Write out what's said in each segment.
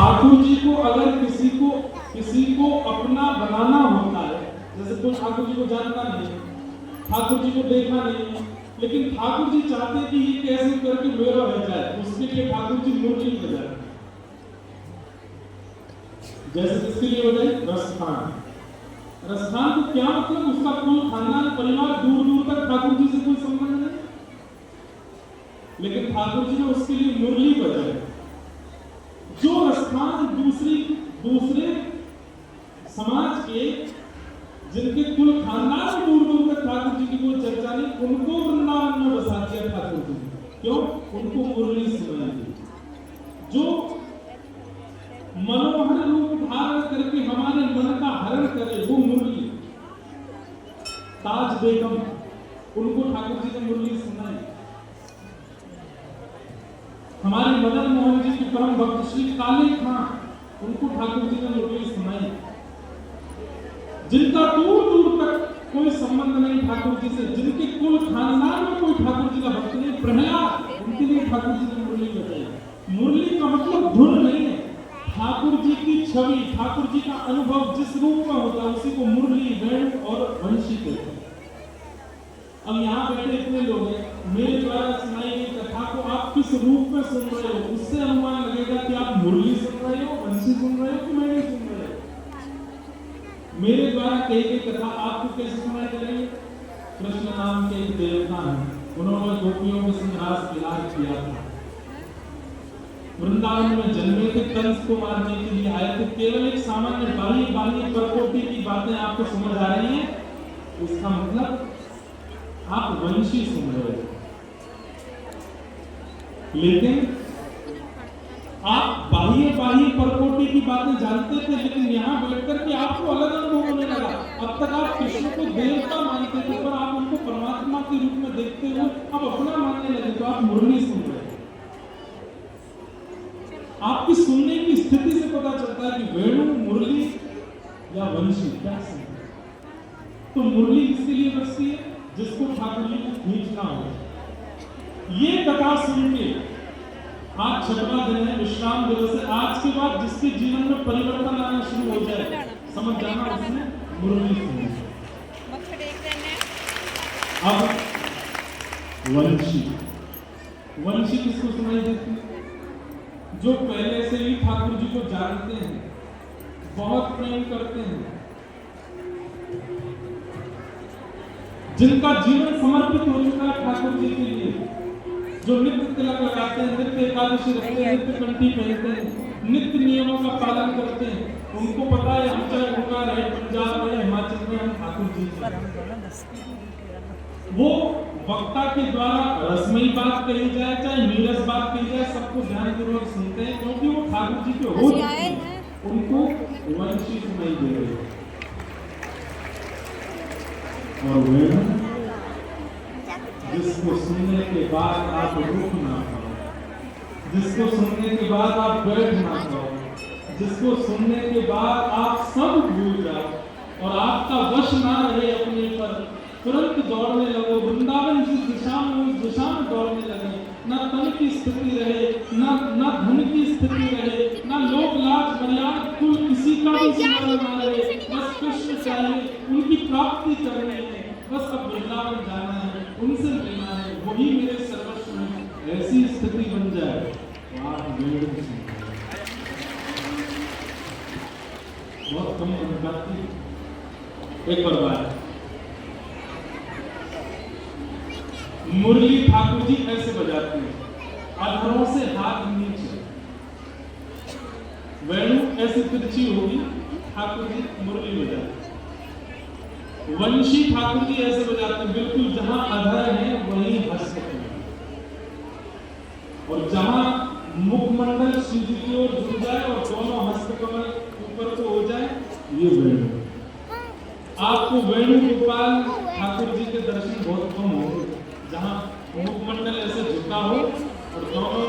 ठाकुर जी को अगर किसी को अपना बनाना होता है, जैसे कोई ठाकुर जी को जानता नहीं है, ठाकुर जी को देखा नहीं है, लेकिन ठाकुर जी चाहते हैं कि ये कैसे करके मेरा रह जाए, उसके लिए ठाकुर जी मुरली बजाए। जैसे किसके लिए बजाए? रसखान। रसखान को क्या मतलब? उसका कोई खानदान परिवार दूर दूर तक ठाकुर जी से कोई संबंध नहीं, लेकिन ठाकुर जी ने उसके लिए मुरली बजाई। जो रसखान दूसरे समाज के, जिनके कुल खानदान दूर दूर तक ठाकुर जी की कोई चर्चा नहीं, उनको वृंदावन में बसा दिया ठाकुर जी। क्यों? उनको मुरली सुनाई दी। जो मनोहर रूप धारण करके हमारे मन का हरण करे, वो मुरली। ताज बेगम, उनको ठाकुर जी ने मुरली सुनाई। हमारे मदन मोहन जी के परम भक्त श्री काले खां, उनको ठाकुर जी ने मुरली सुनाई। जिनका दूर दूर तक कोई संबंध नहीं ठाकुर जी से, जिनके कुल खानदान में कोई ठाकुर जी का भक्त नहीं, प्रहलाद, उनके लिए ठाकुर जी ने मुरली बजाई। मुरली का मतलब धुन नहीं है, ठाकुर जी की छवि, ठाकुर जी का अनुभव जिस रूप में होता है उसी को मुरली, वेणु और वंशी कहते हैं। अब यहाँ बैठे इतने लोग हैं, मेरे द्वारा सुनाई गई कथा को आप किस रूप में सुन रहे हो, उससे अनुमान लगेगा कि आप मुरली सुन रहे हो, वंशी सुन रहे हो कि वेणु सुन रहे हो। मेरे द्वारा कही गई कथा आपको कैसे सुनाई दे रही है? कृष्ण नाम के एक देवता हैं, उन्होंने गोपियों के संग रास विलास किया था। वृंदावन में जन्मे थे, कंस को मारने के लिए आए थे। केवल एक सामान्य बाली परकोटी की बातें आपको समझ आ रही हैं, इसका मतलब आप वंशी सुन रहे हो। लेकिन आप बाह्य परकोटी की बातें जानते थे, लेकिन यहाँ बैठकर के आपको अलग अनुभव होने लगा। अब तक आप कृष्ण को देवता मानते थे, पर आप उनको परमात्मा के रूप में देखते हुए अब अपना मानने लगे, तो आप मुरली सुन रहे हैं। आपकी सुनने की स्थिति से पता चलता है कि वेणु, मुरली या वंशी क्या सुनते हैं। तो मुरली किसके लिए बजती है? जिसको ठाकुर जी को खींचना हो। ये कथा सुन के, आज 6वां दिन है, विश्राम दिवस है, आज के बाद जिसके जीवन में परिवर्तन आना शुरू हो जाए, समझ जाना उसने मुरली सुनी। अब वंशी किसको सुनाई देती है? जो पहले से ही ठाकुर जी को जानते हैं, बहुत प्रेम करते हैं, जिनका जीवन समर्पित हो चुका है ठाकुर जी के लिए, जो नित्य तिलक लगाते हैं, नित्य एकादशी रखते हैं, नित्य कंठी पहनते हैं, नित्य नियमों का पालन करते हैं। उनको पता है हम चाहे उनका रहे, पंजाब रहे, हिमाचल में, हम ठाकुर जी वो वक्ता के द्वारा रसमयी बात कही जाए चाहे नीरस बात कही जाए, सबको ध्यानपूर्वक सुनते हैं, क्योंकि वो ठाकुर जी के हो चुके हैं, उनको वंशी सुनाई दे रहे हैं। और वेणु, जिसको सुनने के बाद आप रुक ना पाओ, जिसको सुनने के बाद आप बैठ ना पाओ, जिसको सुनने के बाद आप सब भूल जाओ और आपका वश ना रहे अपने पर, तुरंत दौड़ने लगो वृंदावन जिस दिशा में, उस दिशा में दौड़ने लगे। ना तन की स्थिति रहे, ना धन की स्थिति रहे, ना लोक लाज मर्यादा कुल किसी का भी स्मरण ना रहे, बस कृष्ण चाहिए, उनकी प्राप्ति करनी है, बस अब वृंदावन जाना है, उनसे मिलना है, वही मेरे सर्वस्व में। ऐसी स्थिति बन जाए तो आप बहुत कम बनती। एक बार बात, मुरली ठाकुर जी ऐसे बजाते हैं, अधरों से हाथ नीचे, वेणु ऐसे तिरछी होगी, ठाकुर जी मुरली बजाते। वंशी ठाकुर जी ऐसे बजाते हैं, बिल्कुल जहां अधर है वहीं हस्त है, और जहां मुखमंडल सीधी की ओर झुक जाए और दोनों हस्तकमल ऊपर को हो जाए, ये वेणु। आपको वेणु गोपाल ठाकुर जी के दर्शन बहुत कम होंगे, जहां मुखमंडल ऐसे झुका हो और दोनों,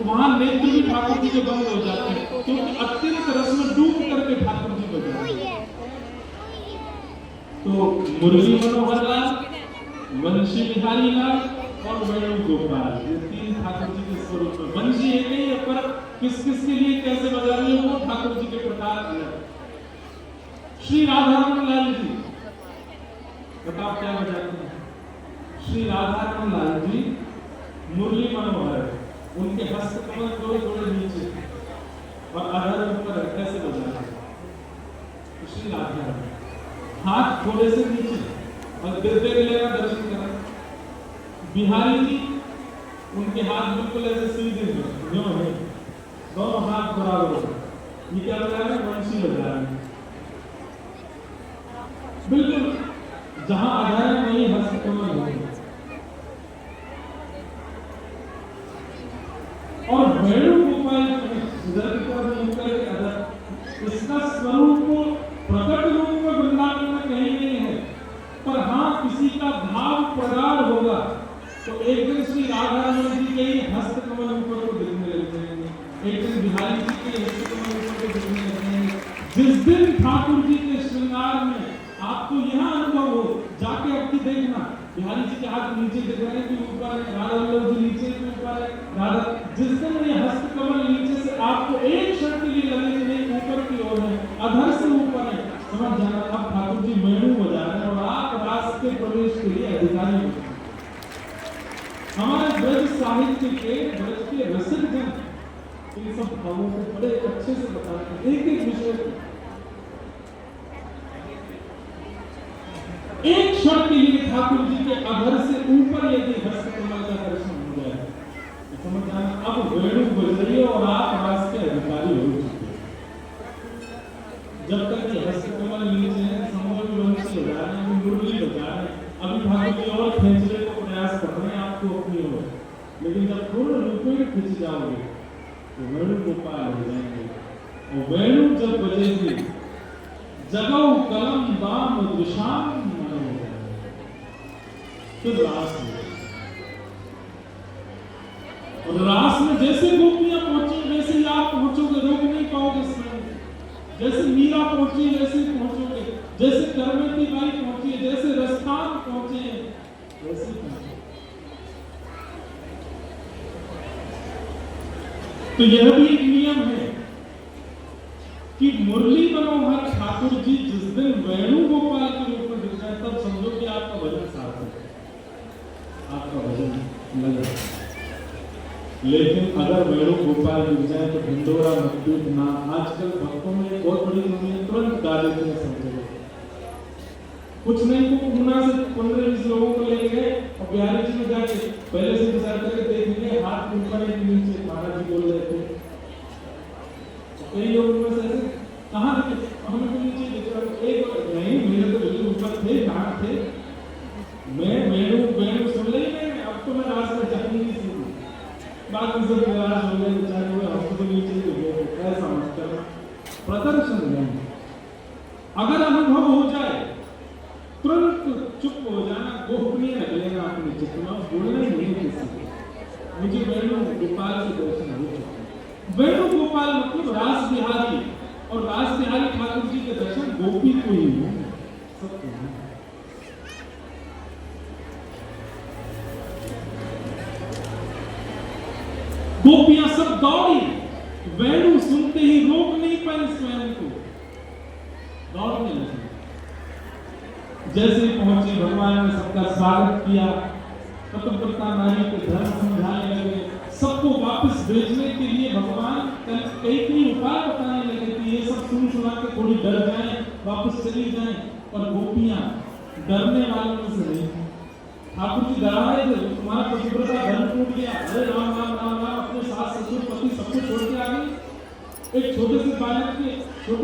वहां नेत्र भी ठाकुर जी के बंद हो जाते हैं, क्योंकि अत्यंत रस में डूब करके ठाकुर जी बजाते हैं। तो मुरली मनोहर लाल, वंशी बिहारी लाल और वेणु गोपाल, ये तीन ठाकुर जी के स्वरूप में। वंशी एक ही है, पर किस किस के लिए कैसे बजा रही है वो ठाकुर जी के प्रकार अलग। श्री राधारमण लाल जी बताओ क्या बजाते हैं? श्री राधारमण लाल जी मुरली मनोहर, उनके हस्त कमल थोड़े थोड़े नीचे और अधर ऊपर कैसे बजा रहे हैं? श्री राधारमण हाथ थोड़े से नीचे और गिरते लेना दर्शन करा। बिहारी जी उनके हाथ बिल्कुल ऐसे सीधे हैं, दोनों हाथ बराबर। ये क्या बजा रहे हैं? वंशी बजा रहे हैं। बिल्कुल जहां आधार नहीं हस्त कमल होगी। और वेणुगोपाल इसका स्वरूप प्रकट रूप में वृंदावन में कहीं नहीं है, पर हाँ किसी का भाव प्रगाढ़ होगा तो एक दिन श्री राधारमण जी के हस्त कमल ऊपर को दिखने लग जाएंगे, एक दिन बिहारी जी के हस्त कमल ऊपर को दिखने लग जाएंगे। जिस दिन ठाकुर जी के श्रृंगार में आपको यह अनुभव हो, जाके आपकी देखना बिहारी जी के हाथ नीचे दिख रहे हैं कि ऊपर है, राधा वल्लभ जी नीचे के ऊपर है, राधा। जिस दिन ये हस्त कमल नीचे से आपको एक क्षण के लिए लगे कि नहीं ऊपर की ओर है, अधर से ऊपर है, समझ जाना अब ठाकुर जी वेणु बजा रहे हैं और आप रास के प्रवेश के लिए अधिकारी हो। हमारे ब्रज साहित्य के ब्रज के रसिक जन इन सब भावों को बड़े अच्छे से बताते हैं, एक एक विषय को। एक क्षण के लिए ठाकुर जी के अधर से ऊपर यदि हस्त कमल का दर्शन हो जाए तो समझ जाना अब वेणु बज रही है और आप रास के अधिकारी हो चुके हैं। जब तक ये हस्त कमल नीचे है, समूह वंशी बजा रहे हैं, मुरली बजा रहे हैं, अभी ठाकुर जी और खींचने को प्रयास कर रहे हैं आपको अपनी ओर, लेकिन जब पूर्ण रूप में खींच जाओगे तो वेणु गोपाल हो जाएंगे। और वेणु जब बजेगी जगौ कलम दाम दिशाम फिर रास में, और रास में जैसे गोपियां पहुंची वैसे ही आप पहुंचोगे, रोक नहीं पाओगे स्वयं। जैसे मीरा पहुंची वैसे ही पहुंचोगे, जैसे करमती बाई पहुंची, जैसे रस्तान पहुंचे वैसे ही पहुंचोगे। तो यह भी एक नियम है कि मुरली मनोहर ठाकुर जी जिस दिन वेणु गोपाल के रूप में दिख जाए तब समझो कि आपका भजन सार्थक है, आपका भजन लगा। लेकिन अगर वेणु गोपाल दिख जाए तो ढिंडोरा मजबूत ना। आजकल भक्तों में बहुत बड़ी कमी है, तुरंत गा देते हैं समझो। कुछ नहीं तो पूना से 15-20 लोगों को ले गए और बिहारी जी में जाके पहले से विचार करके देखेंगे हाथ ऊपर है नीचे, महाराज जी बोल रहे थे। कई लोग उनमें से ऐसे कहाँ दिखे, हमें तो नीचे दिख रहा, एक नहीं मेरे तो बिल्कुल ऊपर थे, कहाँ थे, मैं वेणु सुन ले, अब तो मैं रास में जानी नहीं सीखी। बाद में सब निराश हो गए, बेचारे हुए हम तो नीचे ही गए, ऐसा मत करना। प्रदर्शन नहीं, अगर अनुभव हो जाए तुरंत चुप हो जाना, गोपनीय रख लेना अपने चित्त में, बोलना ही नहीं किसी को। मुझे वेणु गोपाल के दर्शन हो चुके। वेणु गोपाल मतलब रास बिहारी, और रास बिहारी ठाकुर जी के दर्शन गोपी को ही होंगे, सबको नहीं। गोपियां सब दौड़ी, वेणु सुनते ही रोक नहीं पाई स्वयं को, दौड़ने लगी। जैसे पहुंचे भगवान ने सबका स्वागत किया, पतिव्रता नारी के धर्म समझाने लगे, सबको वापस भेजने के लिए भगवान कई उपाय बताने लगे कि ये सब सुना के थोड़ी डर जाएं, वापस चली जाएं। और गोपियां डरने वालों में से नहीं थी। ठाकुर जी डराए थे, तुम्हारा पतिव्रता धर्म टूट गया, अरे राम राम राम राम, अपने सास ससुर पति सबको छोड़ के आ गई। एक छोटे से बालक के